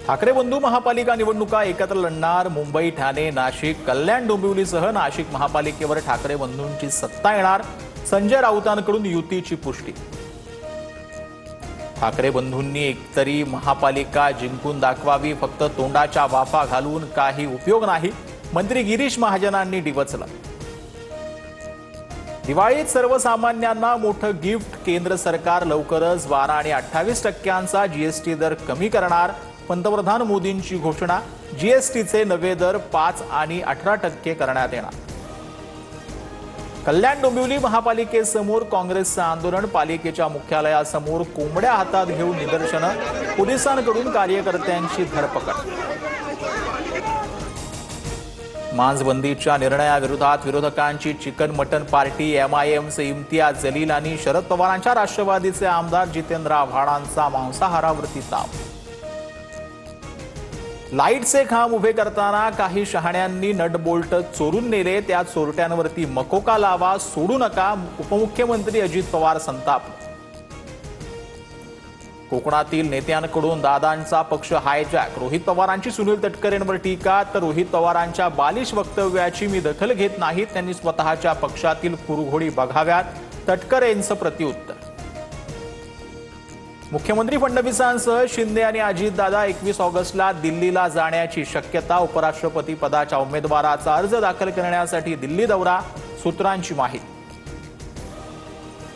ठाकरे बंधू महापालिका निवडणुका एकत्र लढणार। मुंबई, ठाणे, नाशिक, कल्याण, डोंबिवलीसह नाशिक महापालिकेवर ठाकरे बंधूंची सत्ता येणार। संजय राऊतांकडून युतीची पुष्टी। ठाकरे बंधूंनी एकतरी महापालिका जिंकून दाखवावी, फक्त तोंडाच्या वाफा घालून काही उपयोग नाही, मंत्री गिरीश महाजनांनी डिवचलं। दिवाळीत सर्वसामान्यांना मोठं गिफ्ट। केंद्र सरकार लवकरच 12 आणि 28% जीएसटी दर कमी करणार। पंतप्रधान मोदींची घोषणा। जीएसटीचे नवे दर 5 आणि 18% करण्यात येणार। कल्याण डोंबिवली महापालिकेसमोर काँग्रेसचं आंदोलन। पालिकेच्या मुख्यालयासमोर कोंबड्या हातात घेऊन निदर्शनं। पोलिसांकडून कार्यकर्त्यांची धरपकड। मांसबंदीच्या निर्णयाविरोधात विरोधकांची चिकन मटन पार्टी। एमआयएमचे इम्तियाज जलील आणि शरद पवारांच्या राष्ट्रवादीचे आमदार जितेंद्र आव्हाडांचा मांसाहारावरती ताप। लाईटचे खांब उभे करताना काही शहाण्यांनी नट बोल्ट चोरून नेले, त्या चोरट्यांवरती मकोका लावा, सोडू नका। उपमुख्यमंत्री अजित पवार संताप। कोकणातील नेत्यांकडून दादांचा पक्ष हायजॅक। रोहित पवारांची सुनील तटकरेंवर टीका, तर रोहित पवारांच्या बालिश वक्तव्याची मी दखल घेत नाही, त्यांनी स्वतःच्या पक्षातील कुरघोडी बघाव्यात, तटकरेंचं प्रत्युत्तर। मुख्यमंत्री फडणवीसांसह शिंदे आणि अजितदादा 21 ऑगस्टला दिल्लीला जाण्याची शक्यता। उपराष्ट्रपती पदाच्या उमेदवाराचा अर्ज दाखल करण्यासाठी दिल्ली दौरा, सूत्रांची माहिती।